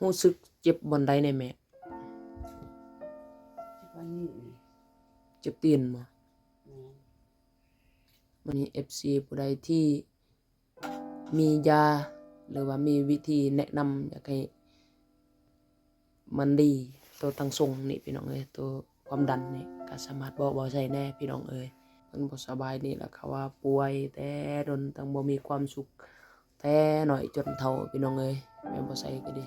รู้สึกเจ็บบ่อนใดแน่แม่วันนี้เจ็บตีนบ่ แม่น วันนี้ FC ผู้ใดที่มียาหรือว่ามีวิธีแนะนำอยากให้มันดีตัวตั้งทรงนี่พี่น้องเอ้ยตัวความดันนี่ก็สามารถบอกใส่แน่พี่น้องเอ้ยเพิ่นบ่สบายนี่แหละเขาว่าป่วยแต่ดนตั้งบ่มีความสุขแต่น้อยจนเฒ่าพี่น้องเอ้ยแม่นบ่ใส่ก็ดี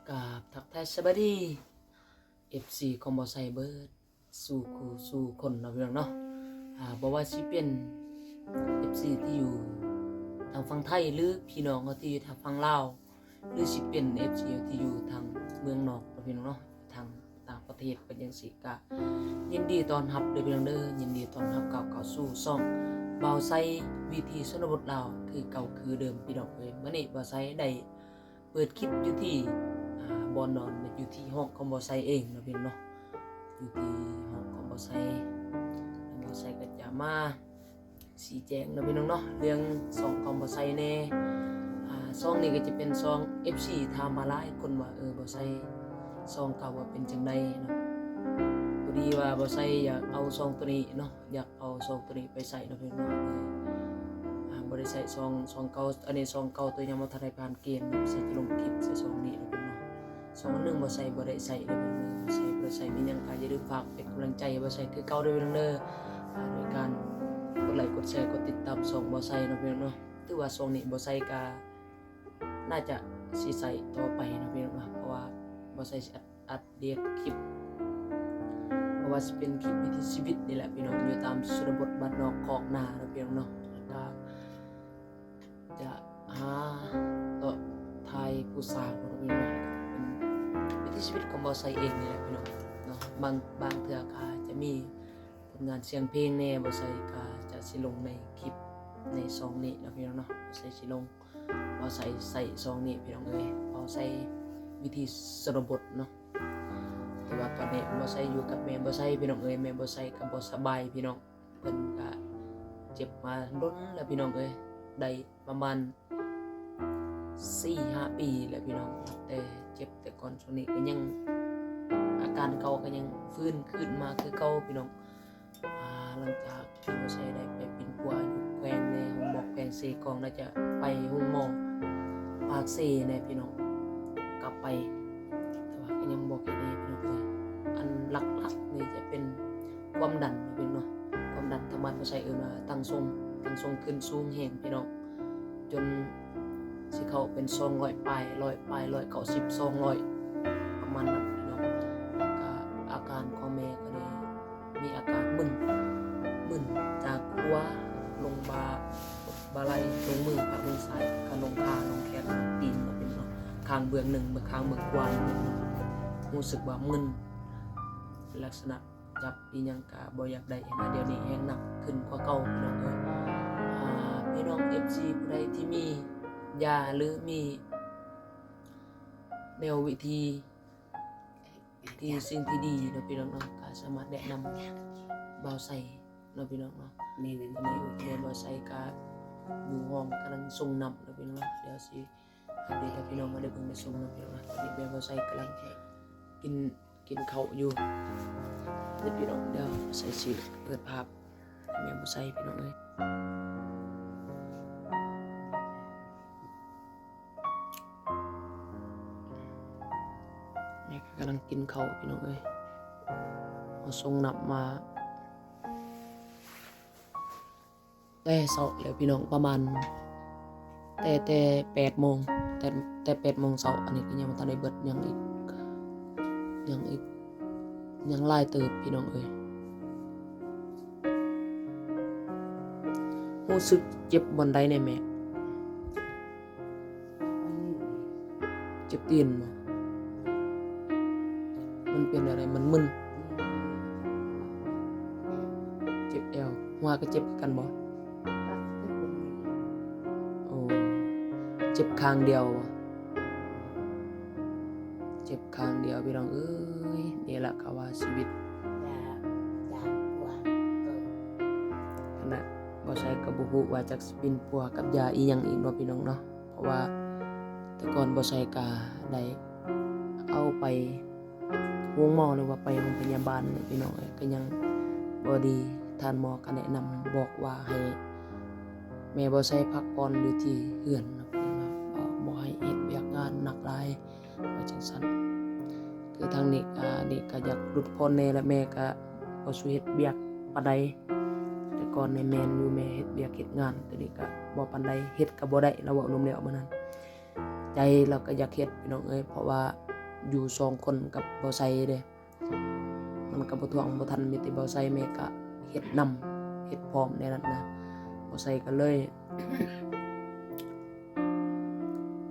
กราบทักทายสวัสดี FC ของบ่ใส่เบิดสู่คู่สู่คนเนาะพี่น้องเนาะบ่ว่าสิเป็น FC ที่อยู่ทางฝั่งไทยหรือพี่น้องที่อยู่ทางฝั่งลาวหรือสิเป็น FC ที่อยู่ทางเมืองนอกเนาะพี่น้องเนาะทางต่างประเทศเป็นจังซี่ก็ยินดีต้อนรับเด้อพี่น้องเด้อยินดีต้อนรับเข้าสู่ช่องบ่าวไซวิถีชนบทลาวคือเก่าคือเดิมพี่น้องเอ้ยมื้อนี้บ่าวไซได้เปิดคลิปอยู่ที่บ่อนอนอยู่ที่ห้องของบ่าวไซเองเนาะพี่น้องเนาะอยู่ที่ห้องของบ่าวไซบ่าวไซก็จะมาชี้แจงเนาะพี่น้องเนาะเรื่องซองของบ่าวไซแน่ซองนี้ก็จะเป็นซอง FC ถามมาหลายคนว่าบ่าวไซซองเก่าว่าเป็นจังไดเนาะพอดีว่าบ่าวไซอยากเอาซองตัวนี้เนาะอยากเอาซองตัวนี้ไปใส่เนาะพี่น้องเนาะบ่ได้ใส่ซองเก่าอันนี้ซองเก่าตัวยังบ่ทันได้ผ่านเกณฑ์เนาะใส่จะลงคลิปใส่ซองนี้เนาะพี่น้องซองนึงบ่ได้ใส่เลยพี่น้องบ่ใส่มีหยังก็อย่าลืมฝากเป็นกำลังใจให้บ่าวไซคือเก่าเด้อพี่น้องเด้อโดยการกดไลค์กดแชร์กดติดตามช่องบ่าวไซเนาะพี่น้องเนาะถือว่าช่องนี้บ่าวไซก็น่าจะสิใส่ต่อไปเนาะพี่น้องเนาะเพราะว่าบ่าวไซสิอัปเดตคลิปเพราะว่าสิเป็นคลิปวิถีชีวิตนี่แหละพี่น้องอยู่ตามชนบทบ้านนอกคอกนาเนาะพี่น้องเนาะแล้วก็จะหาถ่ายผู้สาวเนาะพี่น้องเป็นวิถีชีวิตของบ่าวไซเองนี่แหละพี่น้องเนาะบางเทื่อก็จะมีผลงานเสียงเพลงแน่บ่าวไซก็จะสิลงในคลิปในซองนี้นะพี่น้องเนาะบ่าวไซสิลงบ่าวไซใส่ซองนี้พี่น้องเอ้ยบ่าวไซวิธีชนบทเนาะแต่ว่าตอนนี้บ่าวไซอยู่กับแม่บ่าวไซพี่น้องเอ้ยแม่บ่าวไซก็บ่สบายพี่น้องเพิ่นก็เจ็บมาล้นแล้วพี่น้องเอ้ยได้ประมาณ 4-5 ปีแล้วพี่น้องแต่เจ็บแต่ก่อนช่วงนี้ก็ยังอาการเก่าก็ยังฟื้นขึ้นมาคือเก่าพี่น้องหลังจากที่บ่าวไซได้ไปเป็นปัวอยู่แขวงในห้องหมอแขวงเซกองน่าจะไปห้องหมอปากเซแน่พี่น้องกลับไปแต่ว่าก็ยังบ่แค่นี้พี่น้องเอ้ยอันหลักๆนี่จะเป็นความดันนะพี่น้องความดันธรรมะบ่าวไซว่าตั้งทรงขึ้นสูงแฮงพี่น้องจนสิเข้าเป็น200ปลาย190 200ประมาณนั้นพี่น้องก็อาการของแม่ก็เลยมีอาการมึนจากหัวลงบ่าไหล่ลงมือกับมือซ้ายก็ลงขาลงแขนลงตีนเนาะพี่น้องข้างเบื้องหนึ่งข้างเบื้องขวารู้สึกว่ามึนลักษณะจับอีหยังก็บ่อยากได้นะเดี๋ยวนี้แฮงหนักขึ้นกว่าเก่าพี่น้องเอ้ยพี่น้อง FC ผู้ใดที่มียาหรือมีแนววิธีที่สิ่งที่ดีเนาะพี่น้องเนาะก็สามารถแนะนำบ่าวไซเนาะพี่น้องเนาะ นี่เป็น ตอนนี้แม่บ่าวไซก็อยู่ห้องกำลังส่งน้ำเนาะพี่น้องเนาะเดี๋ยวสิอัปเดตให้พี่น้องมาได้เบิ่งได้ชมเนาะพี่น้องเนาะตอนนี้แม่บ่าวไซกำลังกินข้าวอยู่เดี๋ยวพี่น้องเดี๋ยวใส่สิเปิดภาพให้แม่บ่าวไซพี่น้องเอ้ยกำลังกินข้าวพี่น้องเอ้ยเอาส่งน้ำมาแต่เช้าแล้วพี่น้องประมาณแต่8 โมงแต่8 โมงเช้าอันนี้ก็ยังบ่ทันได้เบิดยังหลายเติบพี่น้องเอ้ยรู้สึกเจ็บบ่อนใดแน่แม่วันนี้ เจ็บตีนบ่มันเป็นอะไรมันมึนเจ็บเอวหัวก็เจ็บกันบ่โอ้เจ็บข้างเดียวบ่เจ็บข้างเดียวพี่น้องเอ้ยนี่แหละเขาว่าชีวิตขณะบ่ใช่ก็บ่ฮู้ว่าจักสิเป็นปัวกับยาอีหยังอีกเนาะพี่น้องเนาะเพราะว่าแ แต่ก่อนบ่ใส่ก็ได้เอาไปโรงหมอหรือว่าไปโรงพยาบาลนี่พี่น้องก็ยังบ่ดีท่านหมอก็แนะนำบอกว่าให้แม่บ่ใส่พักผ่อนอยู่ที่เรือนเนาะพี่น้องบ่ให้เฮ็ดเวียกงานหนักหลายว่าจังซั่นคือทางนี้นี่ก็อยากหลุดพ้นแน่และแม่ก็บ่สู้เฮ็ดเวียกปานใดแต่ก่อนในแม่นอยู่แม่เฮ็ดเวียกเฮ็ดงานแต่นี้ก็บ่ปานใดเฮ็ดก็บ่ได้แล้วเว้ารวมแล้วมื้อนั้นใจเราก็อยากเฮ็ดพี่น้องเพราะว่าอยู่2คนกับบ่ใส่เด้มันก็บ่ท่วงบ่ทันมีแต่บ่ใส่แม่ก็เฮ็ดนำเฮ็ดพร้อมในนั้นนะบ่ใส่ก็เลย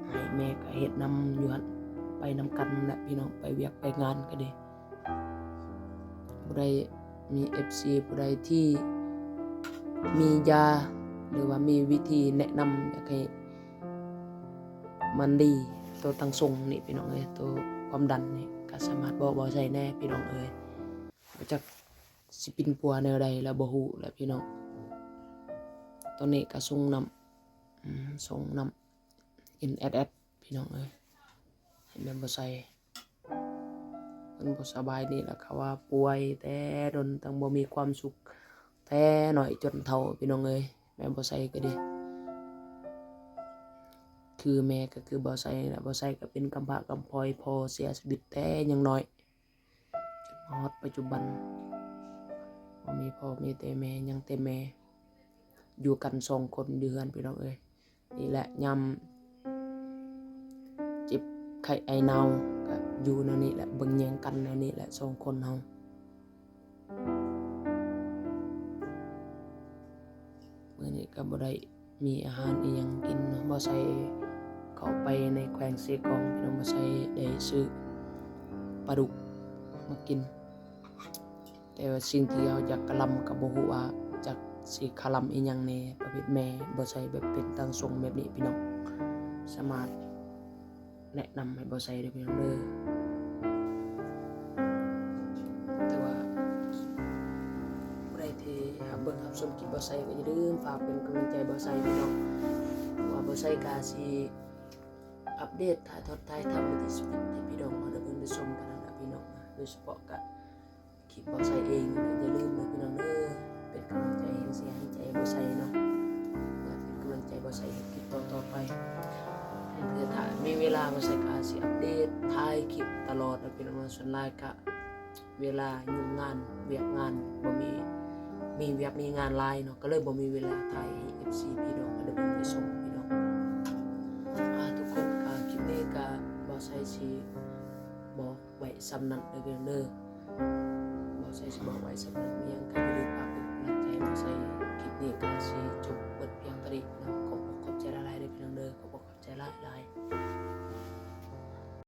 ให้แม่ก็เฮ็ดนำอยู่หั่นไปนำกันแหละพี่น้องไปเวียกไปงานก็ดีผู้ใดมี FC ผู้ใดที่มียาหรือว่ามีวิธีแนะนำอยากให้มันดีตัวตั้งทรงนี่พี่น้องตัวความดันนี่ก็สามารถบอกใส่แน่พี่น้องบ่จักสิปินปัวแนวใดแล้วบ่ฮู้แหละพี่น้องตัวนี้ก็ส่งน้ำNSS พี่น้องให้แม่บ่ใส่เพิ่นบ่สบายนี่แหละเขาว่าป่วยแต่ดนตั้งบ่มีความสุขแต่น้อยจนเฒ่าพี่น้องแม่บ่ใส่ก็ดีคือแม่ก็คือบ่ใส่น่ะบ่ใส่ก็เป็นกำพร้ากำพร้อยพอเสียชีวิตแต่ยังน้อยจนฮอดปัจจุบันบ่มีพ่อมีแต่แม่ยังแต่แม่อยู่กัน2คนอยู่เรือนพี่น้องนี่แหละยามเจ็บไข้ไอหนาวก็อยู่แนวนี้แหละเบิ่งแยงกันแนวนี้แหละ2คนเฮามื้อนี้ก็บ่ได้มีอาหารอีหยังกินบ่ใส่เข้าไปในแขวงเซกองพี่น้องบ่ใส่ได้ซื้อปลาดุกมากินแต่ว่าสิ่งที่เราอยากกะลำก็บ่ฮู้ว่าจักสิคลำอีหยังแน่ประเภทแม่บ่ใส่แบบเป็นตั้งทรงแบบนี้พี่น้องสามารถแนะนำให้บ่ใส่เด้อพี่น้องเด้อแต่ว่าผู้ใดที่เบิ่งรับชมคลิปบ่ใส่ก็อย่าลืมฝากเป็นกำลังใจบ่ใส่พี่น้องว่าบ่ใส่ก็สิอัปเดตถ่ายทอดถ่ายทำวิถีชีวิตให้พี่น้องได้เบิ่งได้ชมกันนั่นล่ะพี่น้องโดยเฉพาะก็คลิปบ่ใส่เองอย่าลืมเด้อพี่น้องเด้อเป็นกำลังใจให้เสียให้ใจบ่ใส่เนาะเป็นกำลังใจบ่ใส่คลิปต่อๆไปเพื่อถ้ามีเวลาบ่ใส่ก็สิอัปเดตถ่ายคลิปตลอดนะพี่น้องส่วนหลายก็เวลายุ่งงานเวียกงานบ่มีเวียกมีงานหลายเนาะก็เลยบ่มีเวลาถ่ายให้ FC พี่น้องได้เบิ่งได้ชมพี่น้องทุกคนก็คลิปนี้ก็บ่ใส่สิบอกไว้ซ้ำนั้นเด้อพี่น้องเด้อบ่ใส่สิบอกไว้ซ้ำนั้นมีหยังก็อย่าลืมฝากเป็น